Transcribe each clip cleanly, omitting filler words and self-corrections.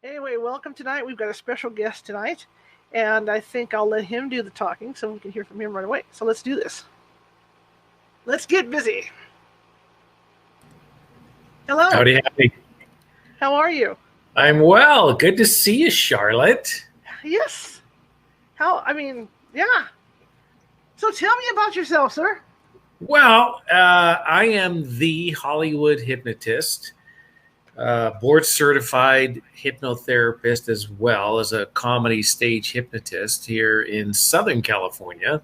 Anyway, welcome tonight. We've got a special guest tonight, and I think I'll let him do the talking so we can hear from him right away. So let's do this. Let's get busy. Hello. Howdy, howdy. How are you? I'm well. Good to see you, Charlotte. Yes. Yeah. So tell me about yourself, sir. Well, I am the Hollywood hypnotist, board certified hypnotherapist, as well as a comedy stage hypnotist here in Southern California,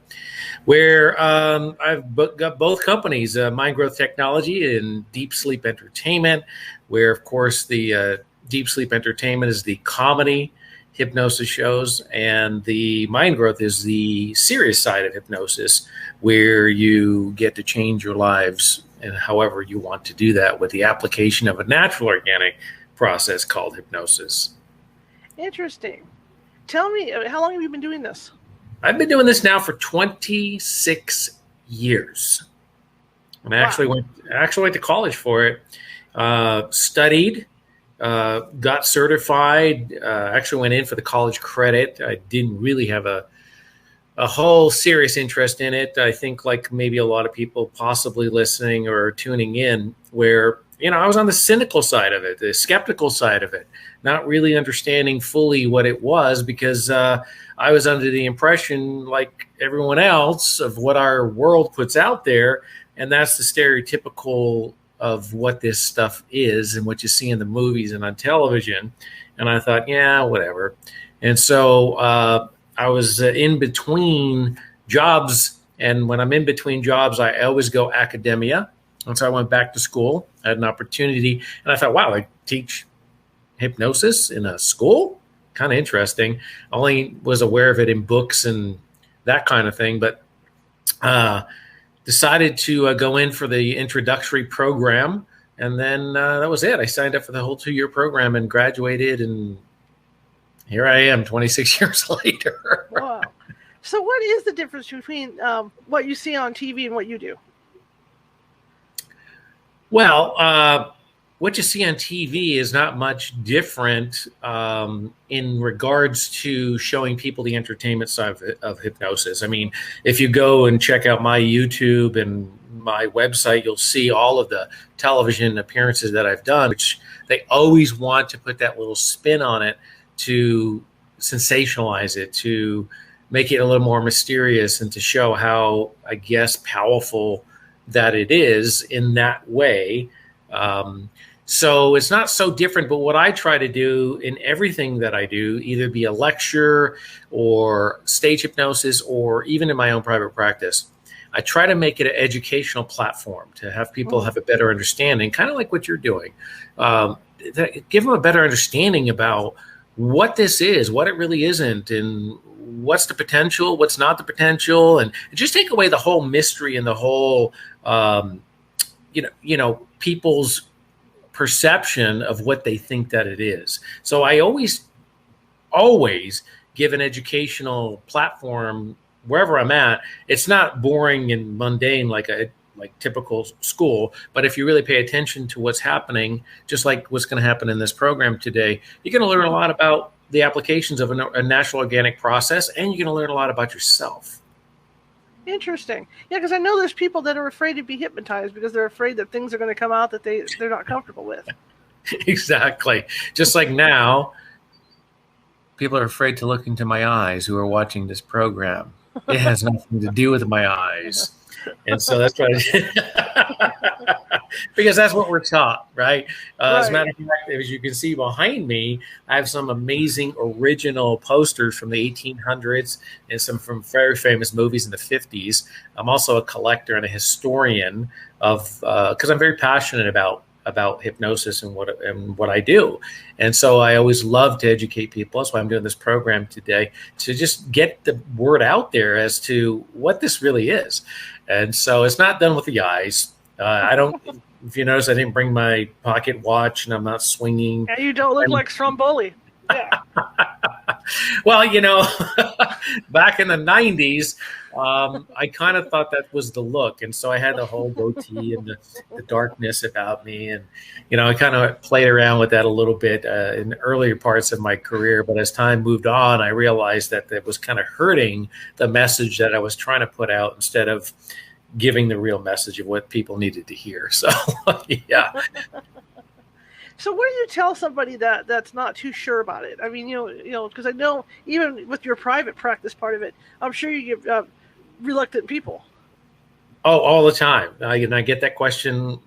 where I've got both companies, Mind Growth Technology and Deep Sleep Entertainment, where, of course, the Deep Sleep Entertainment is the comedy hypnosis shows, and the Mind Growth is the serious side of hypnosis, where you get to change your lives and however you want to do that with the application of a natural organic process called hypnosis. Interesting. Tell me, how long have you been doing this? I've been doing this now for 26 years. And I actually went to college for it, studied, got certified, actually went in for the college credit. I didn't really have a whole serious interest in it. I think, like maybe a lot of people possibly listening or tuning in, where, I was on the cynical side of it, the skeptical side of it, not really understanding fully what it was, because I was under the impression, like everyone else, of what our world puts out there. And that's the stereotypical of what this stuff is and what you see in the movies and on television. And I thought, yeah, whatever. And so I was in between jobs. And when I'm in between jobs, I always go academia. And so I went back to school. I had an opportunity. And I thought, wow, I teach hypnosis in a school? Kind of interesting. I only was aware of it in books and that kind of thing. But decided to go in for the introductory program. And then that was it. I signed up for the whole 2-year program and graduated, and here I am 26 years later. Wow. So what is the difference between what you see on TV and what you do? Well, what you see on TV is not much different in regards to showing people the entertainment side of hypnosis. I mean, if you go and check out my YouTube and my website, you'll see all of the television appearances that I've done, which they always want to put that little spin on it to sensationalize it, to make it a little more mysterious, and to show how, I guess, powerful that it is in that way. So it's not so different, but what I try to do in everything that I do, either be a lecture or stage hypnosis or even in my own private practice, I try to make it an educational platform to have people have a better understanding, kind of like what you're doing. Give them a better understanding about what this is, what it really isn't, and what's the potential, what's not the potential, and just take away the whole mystery and the whole, people's perception of what they think that it is. So I always give an educational platform wherever I'm at. It's not boring and mundane like typical school, but if you really pay attention to what's happening, just like what's going to happen in this program today, you're going to learn a lot about the applications of a natural organic process, and you're going to learn a lot about yourself. Interesting. Yeah, because I know there's people that are afraid to be hypnotized because they're afraid that things are going to come out that they're not comfortable with. Exactly. Just like now, people are afraid to look into my eyes who are watching this program. It has nothing to do with my eyes. And so that's what I did. Because that's what we're taught, right? As a matter of fact, as you can see behind me, I have some amazing original posters from the 1800s and some from very famous movies in the 50s. I'm also a collector and a historian of, because I'm very passionate about hypnosis and what I do. And so I always love to educate people. That's why I'm doing this program today, to just get the word out there as to what this really is. And so it's not done with the eyes. I don't, if you notice, I didn't bring my pocket watch and I'm not swinging. Yeah, you don't look like Stromboli. Yeah. Well, back in the 90s, I kind of thought that was the look. And so I had the whole goatee and the darkness about me. And, I kind of played around with that a little bit in earlier parts of my career. But as time moved on, I realized that it was kind of hurting the message that I was trying to put out instead of giving the real message of what people needed to hear. So, yeah. So what do you tell somebody that's not too sure about it? I mean, because I know even with your private practice part of it, I'm sure you get reluctant people. Oh, all the time. I get that question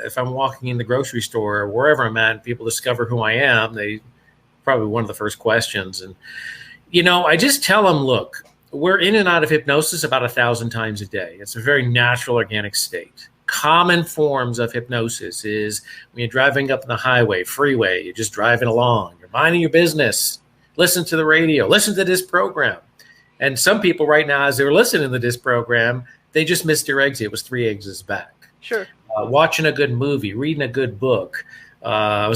if I'm walking in the grocery store or wherever I'm at, and people discover who I am. They probably one of the first questions. And, I just tell them, look, we're in and out of hypnosis about 1,000 times a day. It's a very natural, organic state. Common forms of hypnosis is when you're driving up the highway, freeway, you're just driving along, you're minding your business, listen to the radio, listen to this program. And some people right now, as they're listening to this program, they just missed their exit. It was 3 exits back. Sure. Watching a good movie, reading a good book. I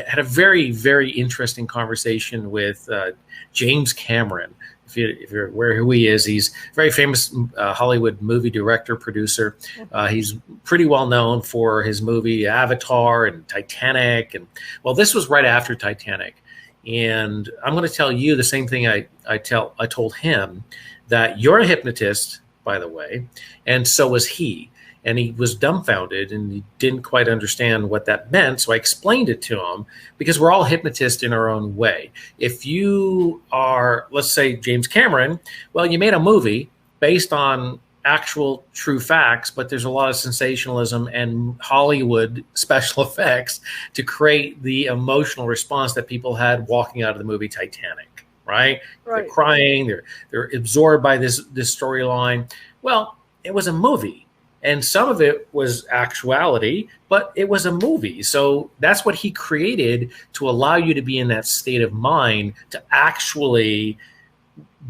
had a very, very interesting conversation with James Cameron. If you're aware who he is, he's a very famous Hollywood movie director, producer. He's pretty well known for his movie Avatar and Titanic. And well, this was right after Titanic. And I'm going to tell you the same thing I told him, that you're a hypnotist, by the way, and so was he. And he was dumbfounded and he didn't quite understand what that meant. So I explained it to him because we're all hypnotists in our own way. If you are, let's say, James Cameron, well, you made a movie based on actual true facts, but there's a lot of sensationalism and Hollywood special effects to create the emotional response that people had walking out of the movie Titanic, right? They're crying, they're absorbed by this storyline. Well, it was a movie. And some of it was actuality, but it was a movie. So that's what he created to allow you to be in that state of mind to actually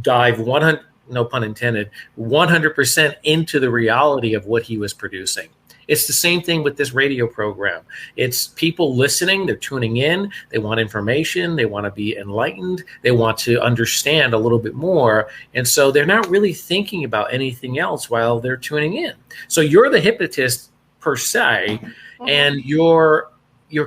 dive 100, no pun intended, 100% into the reality of what he was producing. It's the same thing with this radio program. It's people listening, they're tuning in, they want information, they want to be enlightened, they want to understand a little bit more. And so they're not really thinking about anything else while they're tuning in. So you're the hypnotist per se, and you're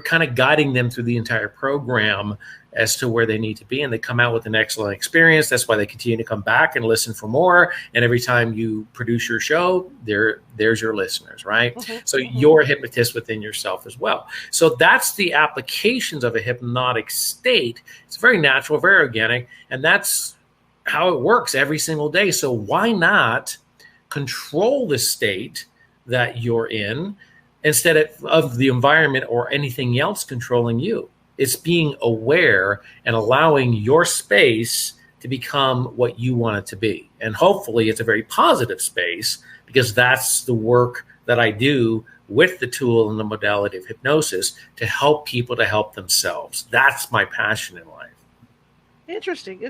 kind of guiding them through the entire program as to where they need to be, and they come out with an excellent experience. That's why they continue to come back and listen for more. And every time you produce your show, there's your listeners, right? So you're a hypnotist within yourself as well. So that's the applications of a hypnotic state. It's very natural, very organic, and that's how it works every single day. So why not control the state that you're in instead of the environment or anything else controlling you? It's being aware and allowing your space to become what you want it to be. And hopefully it's a very positive space, because that's the work that I do with the tool and the modality of hypnosis to help people to help themselves. That's my passion in life. Interesting.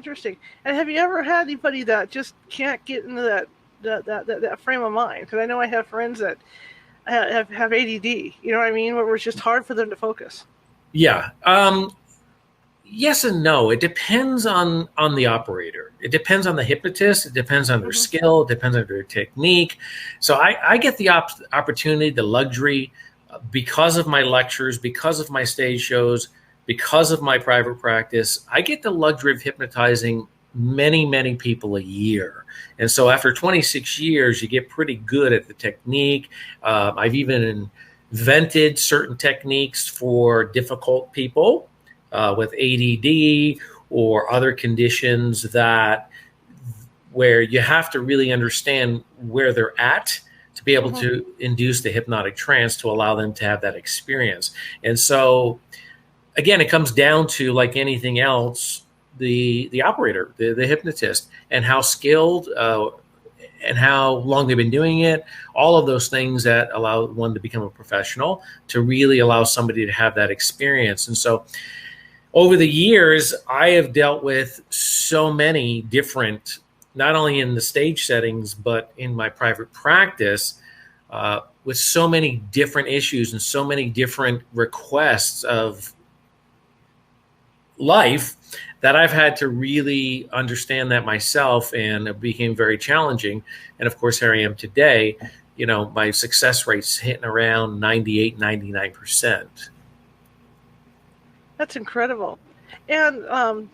And have you ever had anybody that just can't get into that frame of mind? Because I know I have friends that have ADD, you know what I mean, where it's just hard for them to focus. Yeah. Yes and no. It depends on the operator. It depends on the hypnotist. It depends on their skill. It depends on their technique. So I get the opportunity, the luxury, because of my lectures, because of my stage shows, because of my private practice, I get the luxury of hypnotizing many, many people a year. And so after 26 years, you get pretty good at the technique. I've even invented certain techniques for difficult people with ADD or other conditions where you have to really understand where they're at to be able to induce the hypnotic trance to allow them to have that experience. And so, again, it comes down to, like anything else, the operator, the hypnotist, and how skilled and how long they've been doing it, all of those things that allow one to become a professional, to really allow somebody to have that experience. And so over the years, I have dealt with so many different, not only in the stage settings, but in my private practice, with so many different issues and so many different requests of life that I've had to really understand that myself, and it became very challenging. And of course, here I am today. My success rate's hitting around 98, 99%. That's incredible. And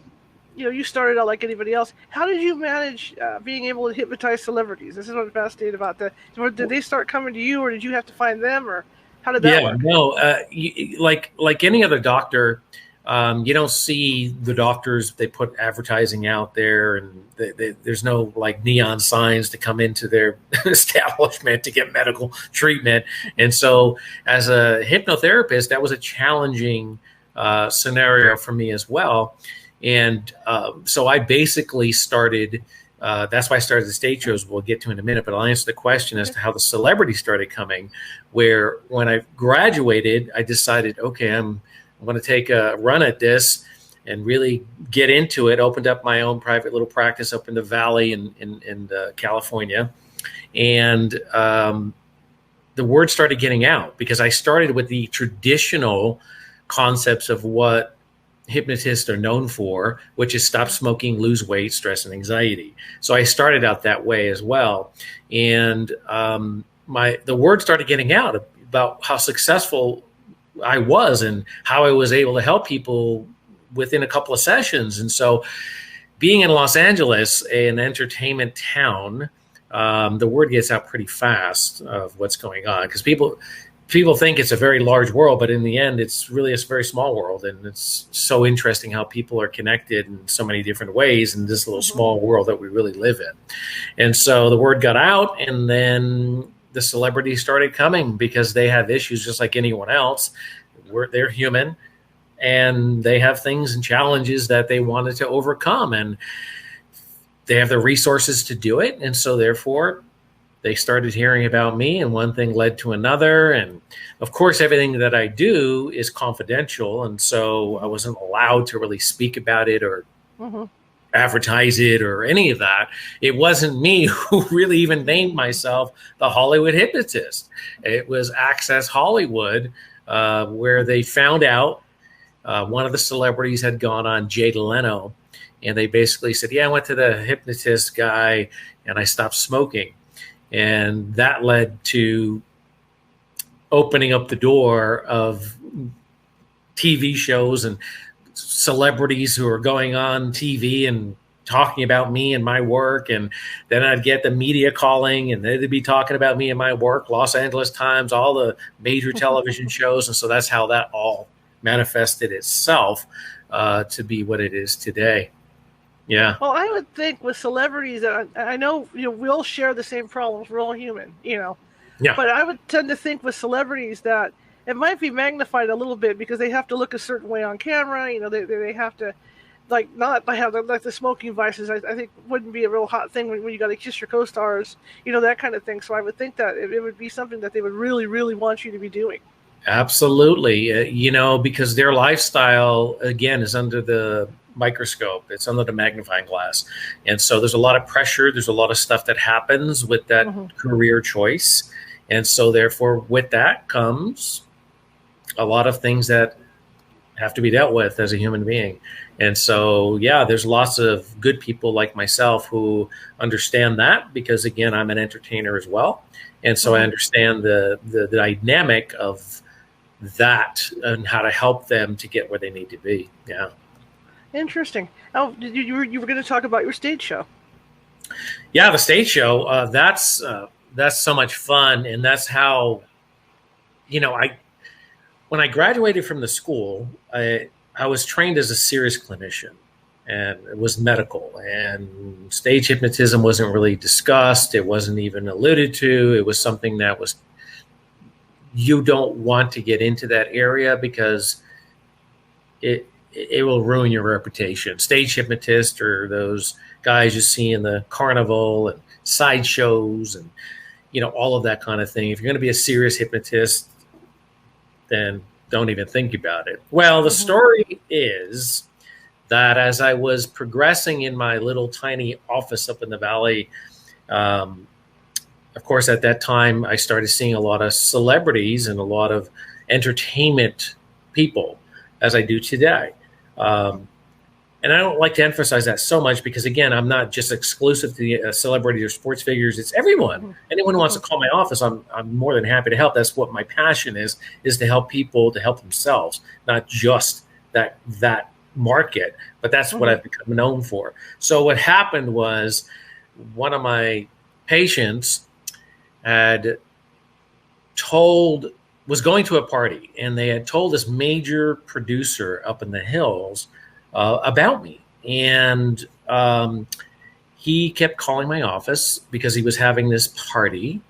you started out like anybody else. How did you manage being able to hypnotize celebrities? This is what I'm fascinated about. Did they start coming to you, or did you have to find them, or how did that work? No, like any other doctor, you don't see the doctors. They put advertising out there, and there's no like neon signs to come into their establishment to get medical treatment. And so, as a hypnotherapist, that was a challenging scenario for me as well. And so I basically started, that's why I started the stage shows. We'll get to in a minute, but I'll answer the question as to how the celebrities started coming, where when I graduated, I decided, okay, I'm going to take a run at this and really get into it. Opened up my own private little practice up in the Valley in California. And the word started getting out, because I started with the traditional concepts of what hypnotists are known for, which is stop smoking, lose weight, stress, and anxiety. So I started out that way as well. And the word started getting out about how successful I was and how I was able to help people within a couple of sessions. And so, being in Los Angeles, an entertainment town, the word gets out pretty fast of what's going on, because people think it's a very large world, but in the end, it's really a very small world. And it's so interesting how people are connected in so many different ways in this little small world that we really live in. And so the word got out, and then the celebrities started coming, because they have issues just like anyone else. They're human, and they have things and challenges that they wanted to overcome, and they have the resources to do it. And so therefore, they started hearing about me, and one thing led to another. And of course, everything that I do is confidential. And so I wasn't allowed to really speak about it or advertise it or any of that. It wasn't me who really even named myself the Hollywood hypnotist. It was Access Hollywood, where they found out one of the celebrities had gone on Jay Leno. And they basically said, yeah, I went to the hypnotist guy and I stopped smoking. And that led to opening up the door of TV shows and celebrities who are going on TV and talking about me and my work. And then I'd get the media calling, and they'd be talking about me and my work, Los Angeles Times, all the major television shows. And so that's how that all manifested itself to be what it is today. Yeah. Well, I would think with celebrities that I know, we all share the same problems. We're all human, Yeah. But I would tend to think with celebrities that it might be magnified a little bit, because they have to look a certain way on camera. They have to, not have the smoking vices. I think wouldn't be a real hot thing when you got to kiss your co-stars, that kind of thing. So I would think that it would be something that they would really, really want you to be doing. Absolutely. Because their lifestyle, again, is under the microscope. It's under the magnifying glass. And so there's a lot of pressure. There's a lot of stuff that happens with that career choice. And so therefore, with that comes a lot of things that have to be dealt with as a human being. And so, yeah, there's lots of good people like myself who understand that, because again, I'm an entertainer as well. And so I understand the dynamic of that and how to help them to get where they need to be. Yeah. Interesting. Oh, you were going to talk about your stage show. Yeah, the stage show. That's so much fun, and that's how, when I graduated from the school, I was trained as a serious clinician, and it was medical, and stage hypnotism wasn't really discussed. It wasn't even alluded to. It was something that you don't want to get into that area, because it will ruin your reputation. Stage hypnotists are those guys you see in the carnival and sideshows and, all of that kind of thing. If you're going to be a serious hypnotist, then don't even think about it. Well, the story is that as I was progressing in my little tiny office up in the Valley, of course, at that time, I started seeing a lot of celebrities and a lot of entertainment people, as I do today. And And I don't like to emphasize that so much because, again, I'm not just exclusive to the celebrities or sports figures. It's everyone. Anyone who wants to call my office, I'm more than happy to help. That's what my passion is to help people to help themselves, not just that market, but that's what I've become known for. So what happened was one of my patients was going to a party, and they had told this major producer up in the hills about me. And he kept calling my office because he was having this party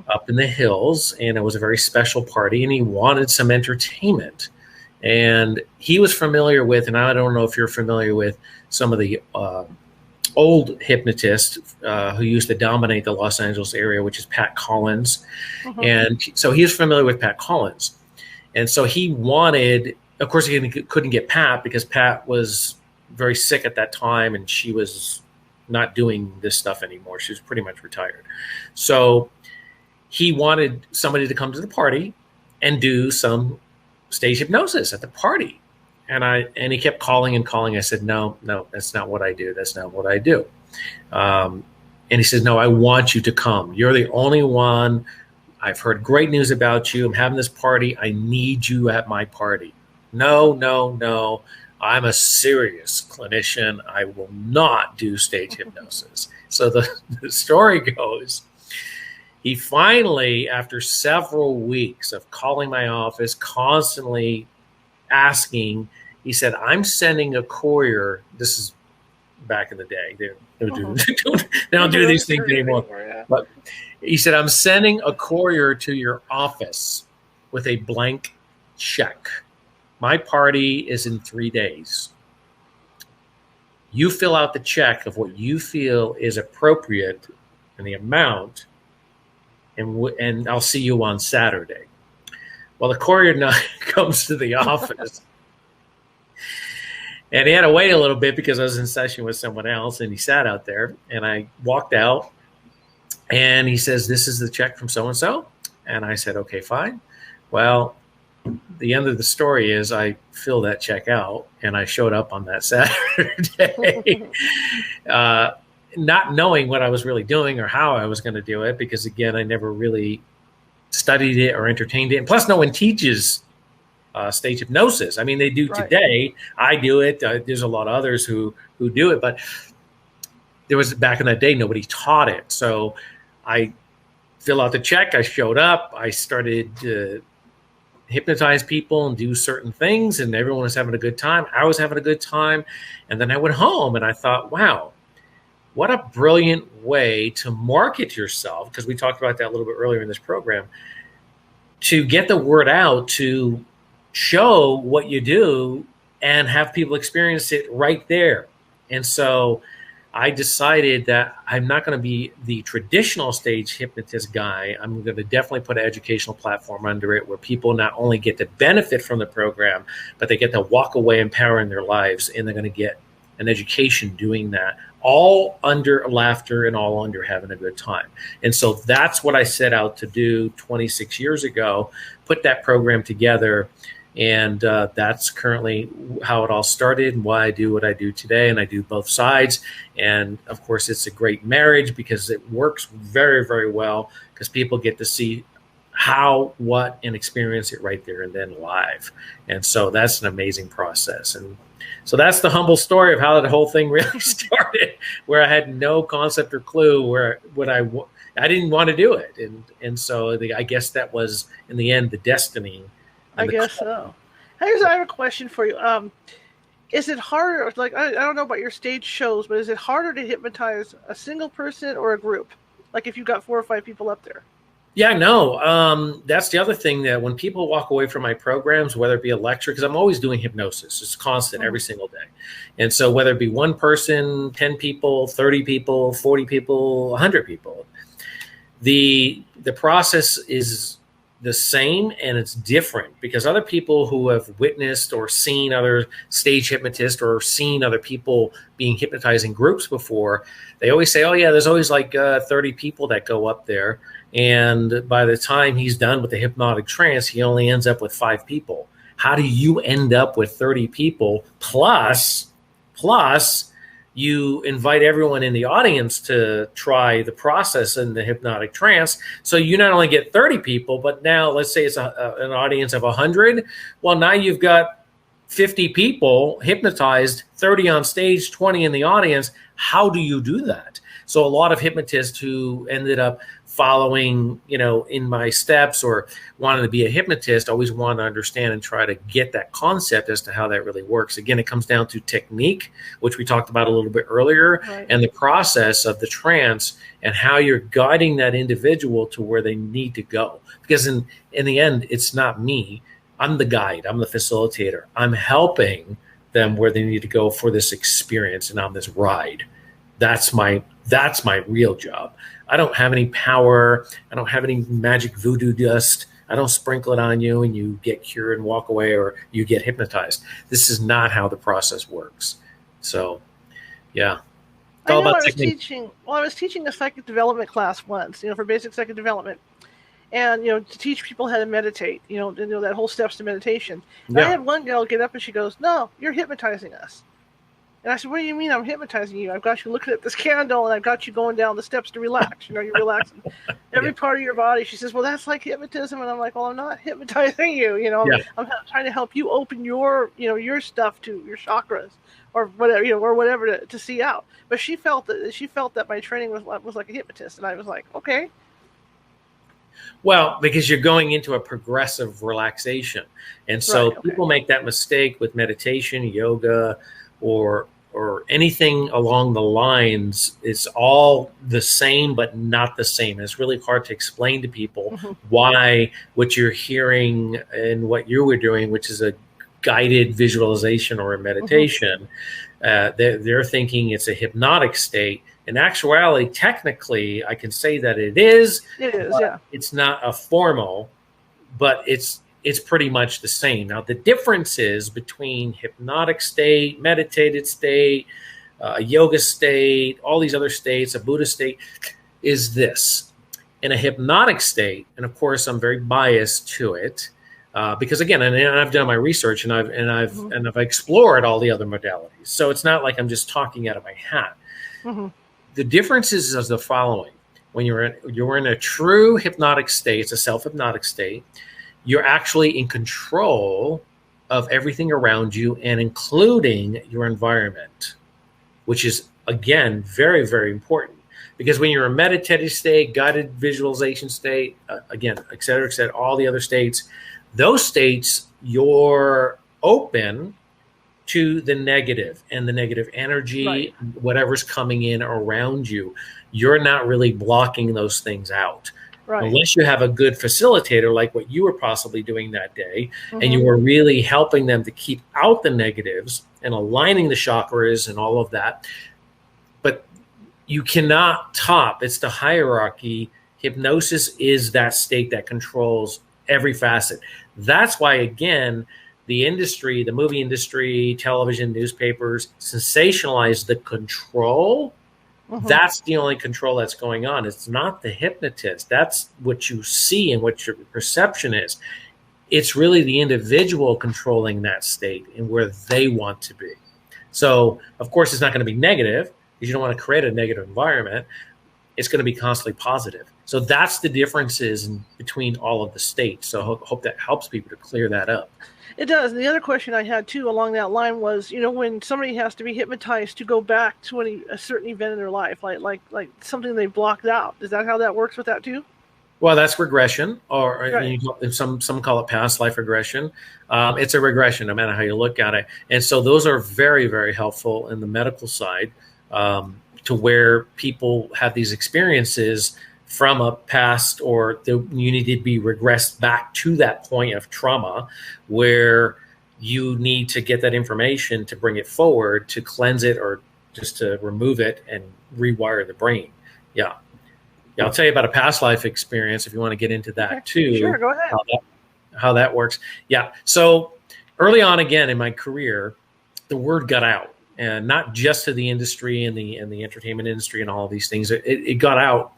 up in the hills, and it was a very special party, and he wanted some entertainment. And he was familiar with, and I don't know if you're familiar with some of the old hypnotists who used to dominate the Los Angeles area, which is Pat Collins. And so he was familiar with Pat Collins. And so he wanted, of course, he couldn't get Pat because Pat was very sick at that time, and she was not doing this stuff anymore. She was pretty much retired. So he wanted somebody to come to the party and do some stage hypnosis at the party. And he kept calling and calling. I said, no, that's not what I do. That's not what I do. And he said, no, I want you to come. You're the only one. I've heard great news about you. I'm having this party. I need you at my party. No. I'm a serious clinician. I will not do stage hypnosis. So the story goes, he finally, after several weeks of calling my office, constantly asking, he said, I'm sending a courier. This is back in the day. They don't do these things anymore. But he said, I'm sending a courier to your office with a blank check. My party is in 3 days. You fill out the check of what you feel is appropriate and the amount, and I'll see you on Saturday. Well, the courier now comes to the office, and he had to wait a little bit because I was in session with someone else, and he sat out there, and I walked out, and he says, this is the check from so-and-so. And I said, okay, fine. Well, the end of the story is I filled that check out, and I showed up on that Saturday, not knowing what I was really doing or how I was going to do it, because, again, I never really studied it or entertained it. And plus, no one teaches stage hypnosis. I mean, they do today. I do it. There's a lot of others who do it, but there was, back in that day, nobody taught it. So I fill out the check. I showed up. I started to hypnotize people and do certain things, and everyone was having a good time. I was having a good time. And then I went home, and I thought, wow, what a brilliant way to market yourself, because we talked about that a little bit earlier in this program, to get the word out, to show what you do and have people experience it right there. And so I decided that I'm not going to be the traditional stage hypnotist guy. I'm going to definitely put an educational platform under it where people not only get to benefit from the program, but they get to walk away empowering their lives, and they're going to get an education doing that, all under laughter and all under having a good time. And so that's what I set out to do 26 years ago, put that program together. And that's currently how it all started and why I do what I do today. And I do both sides. And of course, it's a great marriage because it works very, very well, because people get to see how, what, and experience it right there and then live. And so that's an amazing process. And so that's the humble story of how the whole thing really started, where I had no concept or clue I didn't want to do it. And so I guess that was, in the end, the destiny. I guess so. I have a question for you. Is it harder, like, I don't know about your stage shows, but is it harder to hypnotize a single person or a group? Like if you've got 4 or 5 people up there? Yeah, no. That's the other thing, that when people walk away from my programs, whether it be a lecture, because I'm always doing hypnosis. It's constant every single day. And so whether it be one person, 10 people, 30 people, 40 people, 100 people, the process is the same, and it's different because other people who have witnessed or seen other stage hypnotists or seen other people being hypnotized in groups before, they always say, oh yeah, there's always like 30 people that go up there. And by the time he's done with the hypnotic trance, he only ends up with 5 people. How do you end up with 30 people plus Plus, you invite everyone in the audience to try the process in the hypnotic trance. So you not only get 30 people, but now let's say it's an audience of 100. Well, now you've got 50 people hypnotized, 30 on stage, 20 in the audience. How do you do that? So a lot of hypnotists who ended up following, in my steps or wanted to be a hypnotist always want to understand and try to get that concept as to how that really works. Again, it comes down to technique, which we talked about a little bit earlier, right, and the process of the trance and how you're guiding that individual to where they need to go. Because in the end, it's not me. I'm the guide. I'm the facilitator. I'm helping them where they need to go for this experience and on this ride. That's my real job. I don't have any power. I don't have any magic voodoo dust. I don't sprinkle it on you and you get cured and walk away or you get hypnotized. This is not how the process works. So, yeah. I was teaching a psychic development class once, for basic psychic development. And, to teach people how to meditate, that whole steps to meditation. And I had one girl get up and she goes, "No, you're hypnotizing us." And I said, "What do you mean I'm hypnotizing you? I've got you looking at this candle and I've got you going down the steps to relax. You're relaxing every part of your body." She says, "Well, that's like hypnotism." And I'm like, "Well, I'm not hypnotizing you. I'm trying to help you open your, your stuff to your chakras or whatever, or whatever to see out." But she felt that my training was like a hypnotist. And I was like, okay. Well, because you're going into a progressive relaxation. And so people make that mistake with meditation, yoga, or anything along the lines. It's all the same, but not the same. It's really hard to explain to people why what you're hearing and what you were doing, which is a guided visualization or a meditation, they're thinking it's a hypnotic state. In actuality, technically, I can say that it is. It is, yeah. It's not a formal, but it's pretty much the same. Now, the difference is between hypnotic state, meditated state, a yoga state, all these other states, a Buddha state, is this. In a hypnotic state, and of course, I'm very biased to it, because again, and I've done my research and I've explored all the other modalities. So it's not like I'm just talking out of my hat. Mm-hmm. The difference is the following: when you're in a true hypnotic state, it's a self-hypnotic state. You're actually in control of everything around you and including your environment, which is, again, very, very important. Because when you're in a meditative state, guided visualization state, again, et cetera, all the other states, those states, you're open to the negative and the negative energy, whatever's coming in around you. You're not really blocking those things out. Right. Unless you have a good facilitator like what you were possibly doing that day, and you were really helping them to keep out the negatives and aligning the chakras and all of that. But you cannot top. It's the hierarchy. Hypnosis is that state that controls every facet. That's why, again, the industry, the movie industry, television, newspapers, sensationalize the control. That's the only control that's going on. It's not the hypnotist. That's what you see and what your perception is. It's really the individual controlling that state and where they want to be. So, of course, it's not going to be negative because you don't want to create a negative environment. It's going to be constantly positive. So that's the differences between all of the states. So hope that helps people to clear that up. It does. And the other question I had, too, along that line was, when somebody has to be hypnotized to go back to a certain event in their life, like something they blocked out. Is that how that works with that, too? Well, that's regression, or some call it past life regression. It's a regression, no matter how you look at it. And so those are very, very helpful in the medical side, to where people have these experiences from a past, or you need to be regressed back to that point of trauma where you need to get that information to bring it forward, to cleanse it, or just to remove it and rewire the brain. Yeah, I'll tell you about a past life experience if you want to get into that too. Sure, go ahead. How that works. Yeah. So early on, again, in my career, the word got out, and not just to the industry and the entertainment industry and all of these things. It got out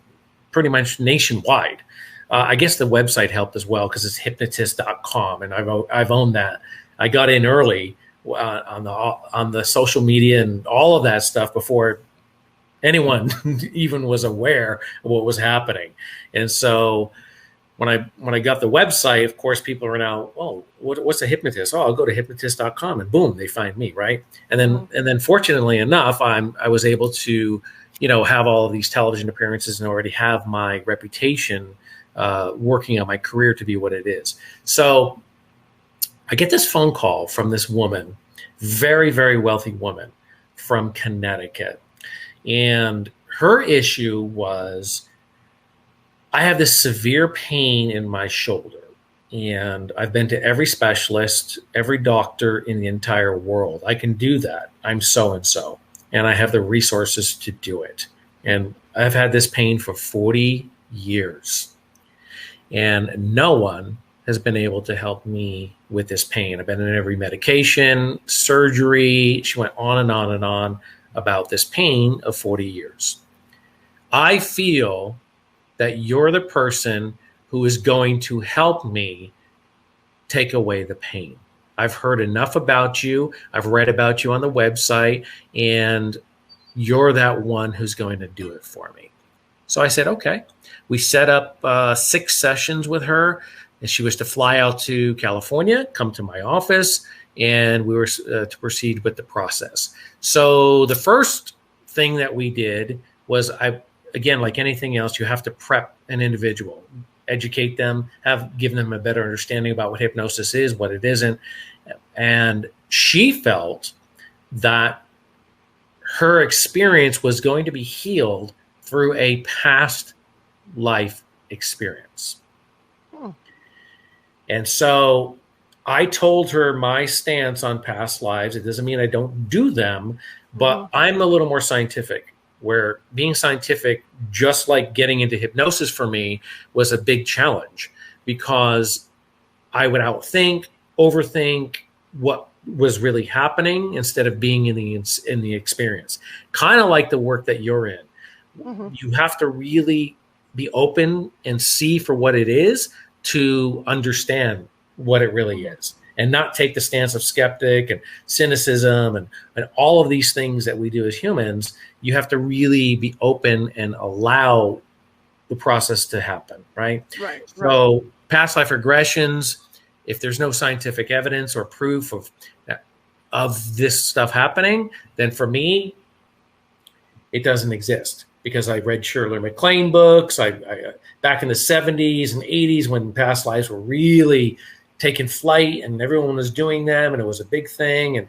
pretty much nationwide. I guess the website helped as well because it's hypnotist.com, and I've owned that. I got in early on the social media and all of that stuff before anyone even was aware of what was happening. And so when I got the website, of course, people are now, oh, what's a hypnotist? Oh, I'll go to hypnotist.com, and boom, they find me, right? And then fortunately enough, I was able to, have all of these television appearances and already have my reputation working on my career to be what it is. So I get this phone call from this woman, very, very wealthy woman from Connecticut. And her issue was, I have this severe pain in my shoulder, and I've been to every specialist, every doctor in the entire world. I can do that. I'm so-and-so, and I have the resources to do it. And I've had this pain for 40 years, and no one has been able to help me with this pain. I've been in every medication, surgery. She went on and on and on about this pain of 40 years. I feel that you're the person who is going to help me take away the pain. I've heard enough about you. I've read about you on the website, and you're that one who's going to do it for me. So I said, okay. We set up 6 sessions with her, and she was to fly out to California, come to my office, and we were to proceed with the process. So the first thing that we did was, again, like anything else, you have to prep an individual, educate them, give them a better understanding about what hypnosis is, what it isn't. And she felt that her experience was going to be healed through a past life experience. And so I told her my stance on past lives. It doesn't mean I don't do them, but I'm a little more scientific, where being scientific, just like getting into hypnosis for me, was a big challenge, because I would overthink what was really happening instead of being in the experience. Kind of like the work that you're in. You have to really be open and see for what it is to understand what it really is, and not take the stance of skeptic and cynicism and all of these things that we do as humans. You have to really be open and allow the process to happen, right? Right. So past life regressions, if there's no scientific evidence or proof of this stuff happening, then for me, it doesn't exist, because I read Shirley MacLaine books. I back in the 70s and 80s, when past lives were really taking flight and everyone was doing them and it was a big thing, and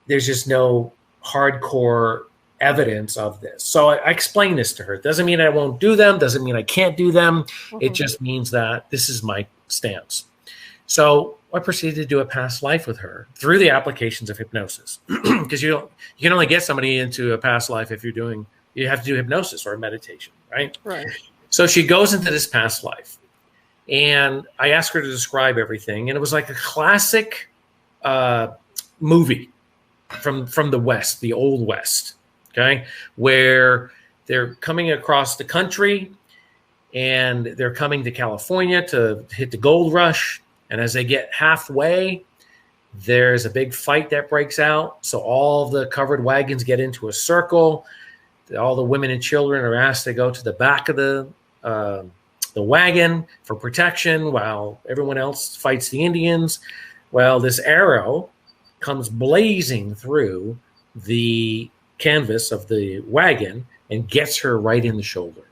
there's just no hardcore evidence of this. So I explained this to her. It doesn't mean I won't do them, doesn't mean I can't do them. It just means that this is my stance. So I proceeded to do a past life with her through the applications of hypnosis, because you can only get somebody into a past life if you have to do hypnosis or meditation, right? Right. So she goes into this past life, and I asked her to describe everything, and it was like a classic movie from the West, the Old West, okay, where they're coming across the country, and they're coming to California to hit the gold rush, and as they get halfway, there's a big fight that breaks out. So all the covered wagons get into a circle. All the women and children are asked to go to the back of the wagon for protection, while everyone else fights the Indians. Well, this arrow comes blazing through the canvas of the wagon and gets her right in the shoulder.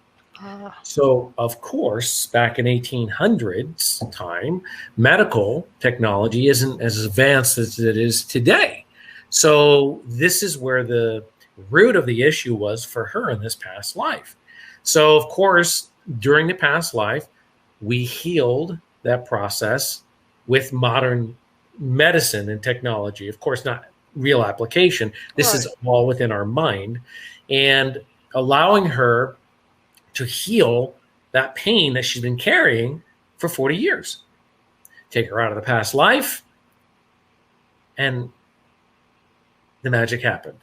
So, of course, back in 1800s time, medical technology isn't as advanced as it is today. So this is where the root of the issue was for her in this past life. So, of course, during the past life, we healed that process with modern medicine and technology. Of course, not real application. This is all within our mind, and allowing her to heal that pain that she's been carrying for 40 years. Take her out of the past life, and the magic happened.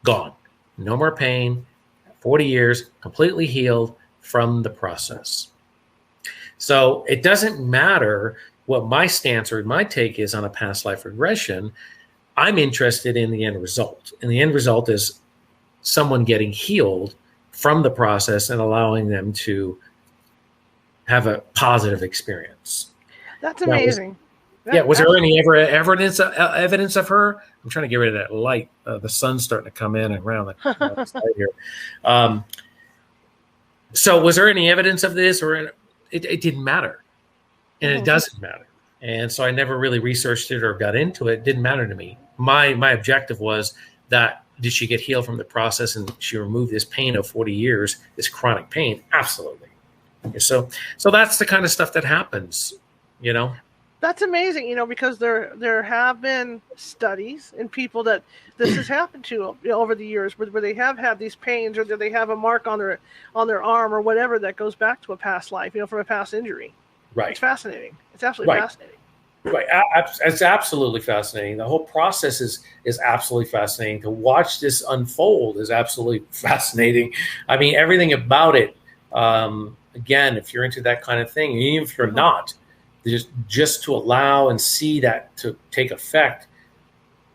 Gone. No more pain. 40 years, completely healed from the process. So it doesn't matter what my stance or my take is on a past life regression, I'm interested in the end result. And the end result is someone getting healed from the process and allowing them to have a positive experience. That's amazing. Was there any evidence of her? I'm trying to get rid of that light. The sun's starting to come in and around the side here. So was there any evidence of this, or it didn't matter? And it doesn't matter. And so I never really researched it or got into it. It didn't matter to me. My objective was that, did she get healed from the process and she removed this pain of 40 years, this chronic pain? Absolutely. So that's the kind of stuff that happens, you know? That's amazing, you know, because there have been studies in people that this has happened to, you know, over the years where they have had these pains, or they have a mark on their arm or whatever that goes back to a past life, you know, from a past injury. Right. It's fascinating. It's absolutely fascinating. Right. It's absolutely fascinating. The whole process is absolutely fascinating. To watch this unfold is absolutely fascinating. I mean, everything about it, again, if you're into that kind of thing, even if you're not, just to allow and see that to take effect,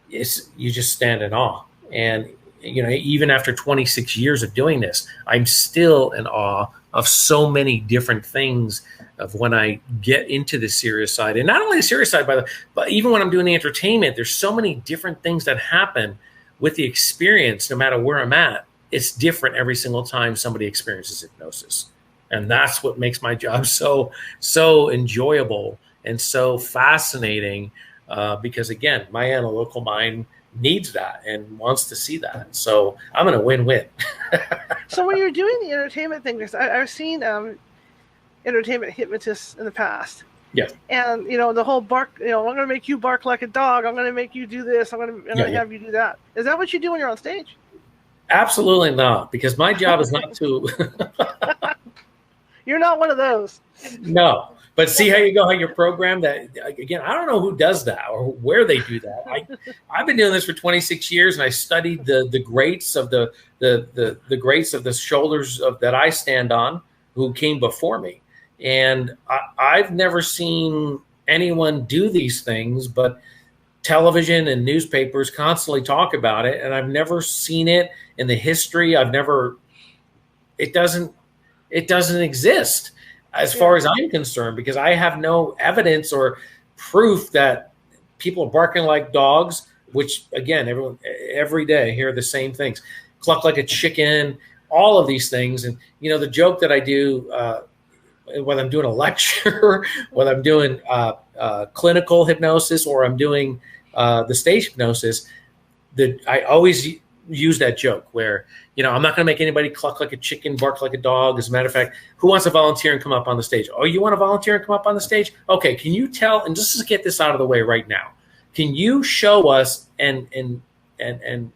you just stand in awe. And, you know, even after 26 years of doing this, I'm still in awe of so many different things of when I get into the serious side. And not only the serious side, but even when I'm doing the entertainment, there's so many different things that happen with the experience, no matter where I'm at. It's different every single time somebody experiences hypnosis. And that's what makes my job so enjoyable and so fascinating, because, again, my analytical mind needs that and wants to see that. So I'm going to win-win. So when you're doing the entertainment thing, I've seen entertainment hypnotists in the past. Yeah. And, you know, the whole bark, you know, I'm going to make you bark like a dog. I'm going to make you do this. I'm going to have you do that. Is that what you do when you're on stage? Absolutely not, because my job is not to... You're not one of those. No. But see how you program that. Again, I don't know who does that or where they do that. I've been doing this for 26 years, and I studied the greats of the greats of the shoulders that I stand on who came before me. And I've never seen anyone do these things, but television and newspapers constantly talk about it. And I've never seen it in the history. It doesn't exist as far as I'm concerned, because I have no evidence or proof that people are barking like dogs, which, again, every day hear the same things. Cluck like a chicken, all of these things. And, you know, the joke that I do, whether I'm doing a lecture, whether I'm doing clinical hypnosis, or I'm doing the stage hypnosis, I always use that joke where, you know, I'm not going to make anybody cluck like a chicken, bark like a dog. As a matter of fact, who wants to volunteer and come up on the stage? Oh, you want to volunteer and come up on the stage? Okay, can you tell, and just to get this out of the way right now, can you show us and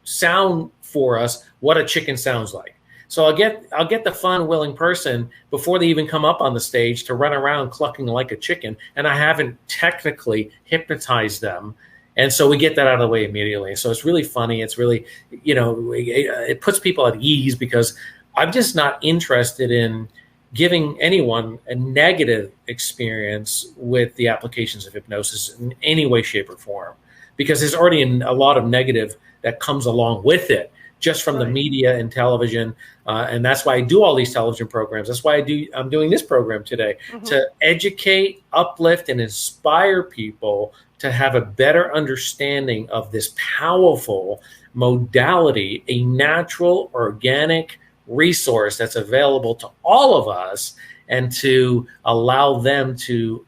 sound for us what a chicken sounds like? So I'll get the fun, willing person before they even come up on the stage to run around clucking like a chicken, and I haven't technically hypnotized them. And so we get that out of the way immediately. So it's really funny. It's really, you know, it puts people at ease, because I'm just not interested in giving anyone a negative experience with the applications of hypnosis in any way, shape, or form, because there's already a lot of negative that comes along with it, just from the media and television. And that's why I do all these television programs. That's why I'm doing this program today, to educate, uplift, and inspire people to have a better understanding of this powerful modality, a natural, organic resource that's available to all of us, and to allow them to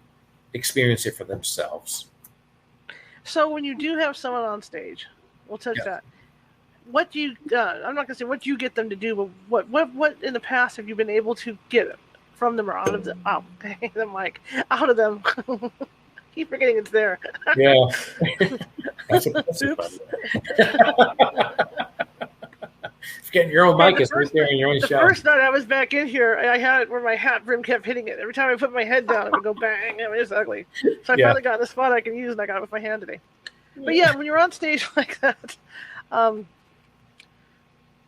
experience it for themselves. So when you do have someone on stage, we'll touch that. What do you, I'm not going to say what you get them to do, but what in the past have you been able to get from them, or out of them, out of them? Keep forgetting it's there. Yeah. That's Forgetting your own mic is right there in your own show. The first night I was back in here, I had it where my hat brim kept hitting it. Every time I put my head down, it would go bang. It was ugly. So I finally got a spot I can use, and I got it with my hand today. But yeah, when you're on stage like that,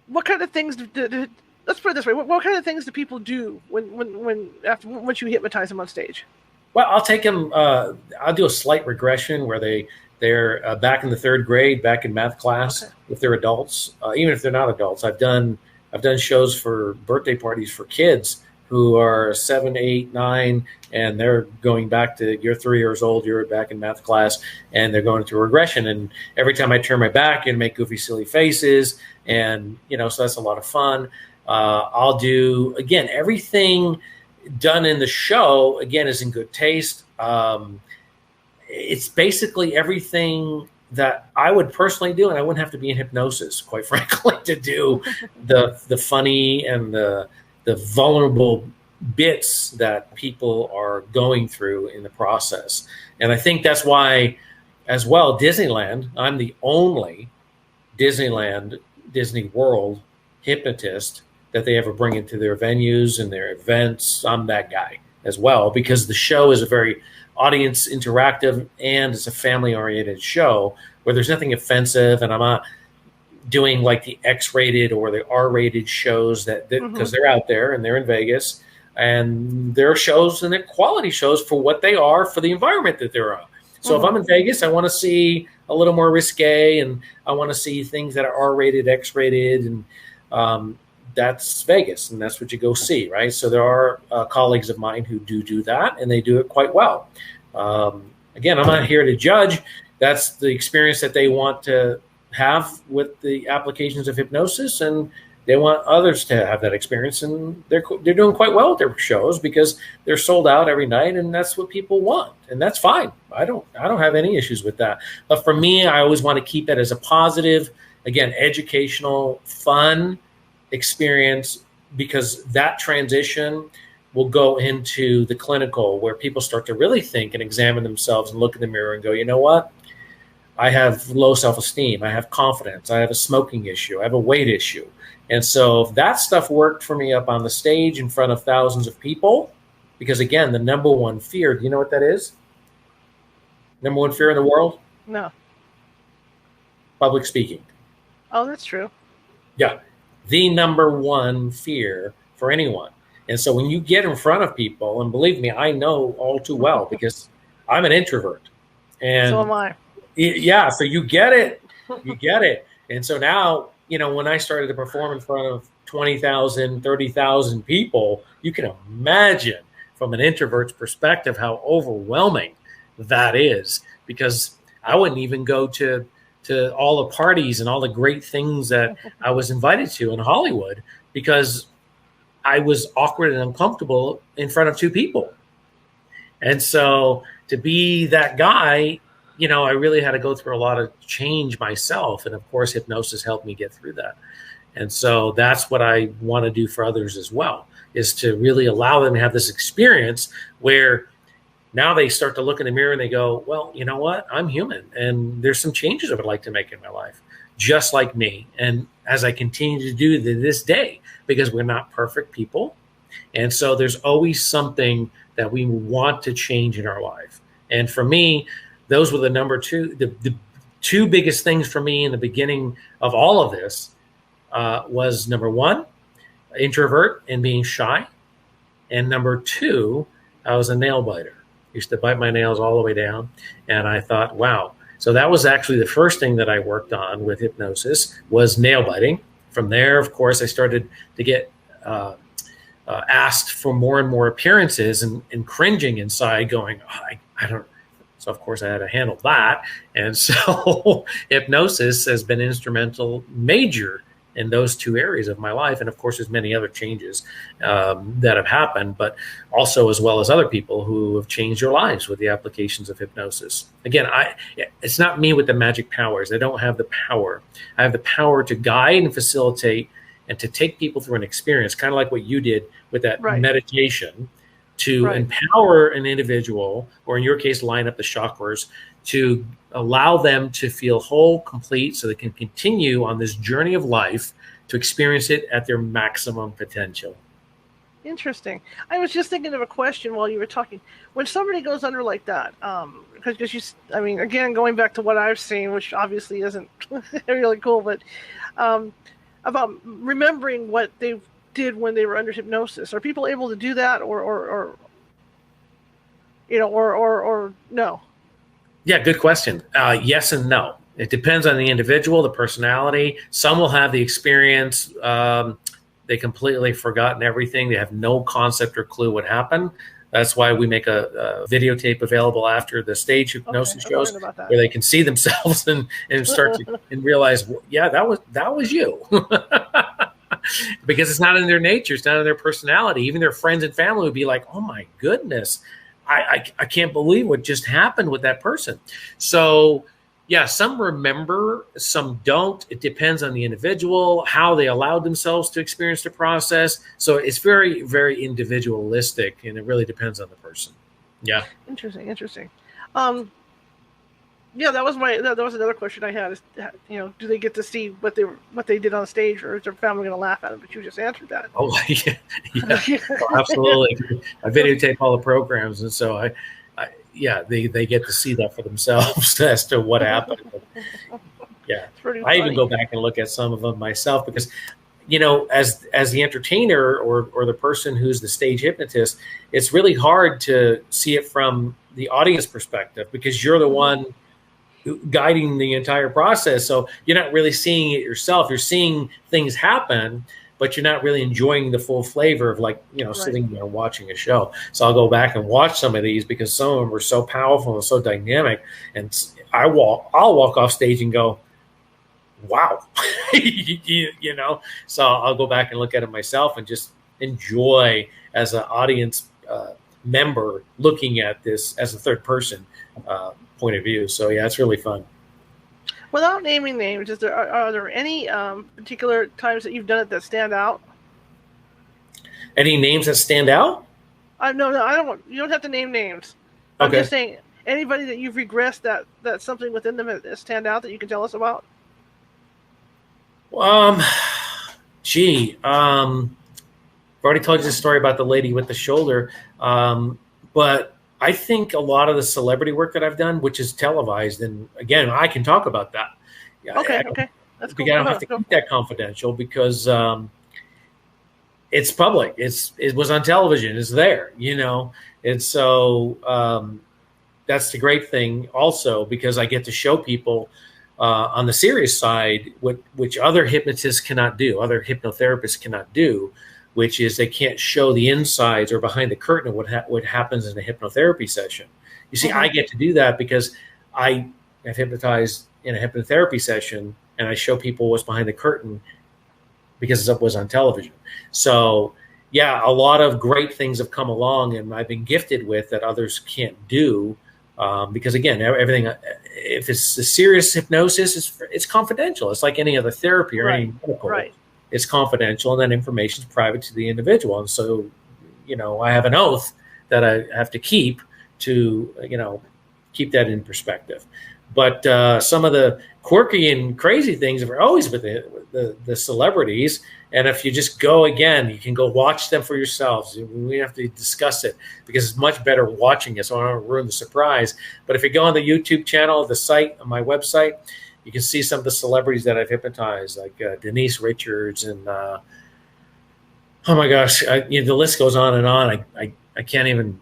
what kind of things let's put it this way. What kind of things do people do once you hypnotize them on stage? Well, I'll take them. I'll do a slight regression where they're back in the third grade, back in math class. Okay. If they're adults, even if they're not adults, I've done shows for birthday parties for kids who are 7, 8, 9, and they're going back to, you're 3 years old, you're back in math class, and they're going through regression. And every time I turn my back and make goofy, silly faces, and so that's a lot of fun. I'll do, again, everything done in the show, again, is in good taste. It's basically everything that I would personally do, and I wouldn't have to be in hypnosis, quite frankly, to do the funny and the vulnerable bits that people are going through in the process. And I think that's why, as well, Disneyland, I'm the only Disney World hypnotist that they ever bring into their venues and their events. I'm that guy as well, because the show is a very audience interactive and it's a family oriented show where there's nothing offensive, and I'm not doing like the X-rated or the R-rated shows that because they're out there and they're in Vegas, and they're shows and they're quality shows for what they are, for the environment that they're on. So if I'm in Vegas, I want to see a little more risque, and I want to see things that are R-rated, X-rated, and that's Vegas, and that's what you go see, right? So there are colleagues of mine who do that, and they do it quite well. Again, I'm not here to judge. That's the experience that they want to have with the applications of hypnosis, and they want others to have that experience, and they're doing quite well with their shows because they're sold out every night, and that's what people want, and that's fine. I don't have any issues with that. But for me, I always want to keep it as a positive, again, educational, fun experience, because that transition will go into the clinical, where people start to really think and examine themselves and look in the mirror and go, you know what? I have low self-esteem. I have confidence. I have a smoking issue. I have a weight issue. And so if that stuff worked for me up on the stage in front of thousands of people, because again, the number one fear, do you know what that is? Number one fear in the world? No. Public speaking. Oh, that's true. Yeah. The number one fear for anyone. And so when you get in front of people, and believe me, I know all too well because I'm an introvert. And so am I. Yeah, so you get it. You get it. And so now, when I started to perform in front of 20,000, 30,000 people, you can imagine from an introvert's perspective how overwhelming that is, because I wouldn't even go to all the parties and all the great things that I was invited to in Hollywood because I was awkward and uncomfortable in front of two people. And so to be that guy, I really had to go through a lot of change myself. And of course, hypnosis helped me get through that. And so that's what I want to do for others as well, is to really allow them to have this experience where now they start to look in the mirror and they go, well, you know what? I'm human, and there's some changes I would like to make in my life, just like me. And as I continue to do to this day, because we're not perfect people. And so there's always something that we want to change in our life. And for me, those were the the two biggest things for me in the beginning of all of this was, number one, introvert and being shy. And number two, I was a nail biter. Used to bite my nails all the way down. And I thought, wow. So that was actually the first thing that I worked on with hypnosis, was nail biting. From there, of course, I started to get asked for more and more appearances and cringing inside, going, oh, I don't. So, of course, I had to handle that. And so hypnosis has been instrumental, major in those two areas of my life. And, of course, there's many other changes that have happened, but also as well as other people who have changed their lives with the applications of hypnosis. Again, it's not me with the magic powers. I don't have the power. I have the power to guide and facilitate and to take people through an experience, kind of like what you did with that meditation, to empower an individual, or in your case, line up the chakras, to allow them to feel whole, complete, so they can continue on this journey of life to experience it at their maximum potential. Interesting. I was just thinking of a question while you were talking. When somebody goes under like that, because again, going back to what I've seen, which obviously isn't really cool, but about remembering what they did when they were under hypnosis. Are people able to do that, or or no? Yeah, good question. Yes and no. It depends on the individual, the personality. Some will have the experience. They completely forgotten everything. They have no concept or clue what happened. That's why we make a videotape available after the stage hypnosis shows, where they can see themselves and start to and realize, yeah, that was you. Because it's not in their nature, it's not in their personality. Even their friends and family would be like, oh my goodness, I can't believe what just happened with that person. So yeah, some remember, some don't. It depends on the individual, how they allowed themselves to experience the process. So it's very, very individualistic, and it really depends on the person. Yeah. Interesting. Yeah, that was another question I had. Is, do they get to see what they did on stage, or is their family going to laugh at them? But you just answered that. Oh yeah. Oh, absolutely. I videotape all the programs, and so they get to see that for themselves as to what happened. Yeah, I even go back and look at some of them myself because, as the entertainer or the person who's the stage hypnotist, it's really hard to see it from the audience perspective because you're the one guiding the entire process. So you're not really seeing it yourself. You're seeing things happen, but you're not really enjoying the full flavor of sitting there watching a show. So I'll go back and watch some of these because some of them were so powerful and so dynamic. And I'll walk off stage and go, wow, so I'll go back and look at it myself and just enjoy as an audience member looking at this as a third person point of view. So yeah, it's really fun. Without naming names, are there any particular times that you've done it that stand out? Any names that stand out? No, I don't. You don't have to name names. I'm just saying anybody that you've regressed that something within them that stand out that you can tell us about. I've already told you the story about the lady with the shoulder, but I think a lot of the celebrity work that I've done, which is televised, and again, I can talk about that. Okay, that's cool. I don't have to keep that confidential because it's public. It was on television. It's there, and so that's the great thing. Also, because I get to show people on the serious side which other hypnotists cannot do, other hypnotherapists cannot do. Which is they can't show the insides or behind the curtain of what happens in a hypnotherapy session. You see, I get to do that because I have hypnotized in a hypnotherapy session, and I show people what's behind the curtain because it was on television. So, yeah, a lot of great things have come along, and I've been gifted with that others can't do because, again, everything. If it's a serious hypnosis, it's confidential. It's like any other therapy or any medical. Right. It's confidential, and that information is private to the individual. And so, I have an oath that I have to keep to, keep that in perspective. But some of the quirky and crazy things are always with the celebrities. And if you just go again, you can go watch them for yourselves. We have to discuss it because it's much better watching it. So I don't want to ruin the surprise. But if you go on the YouTube channel, the site, on my website, you can see some of the celebrities that I've hypnotized, like Denise Richards, and oh my gosh, the list goes on and on. I can't even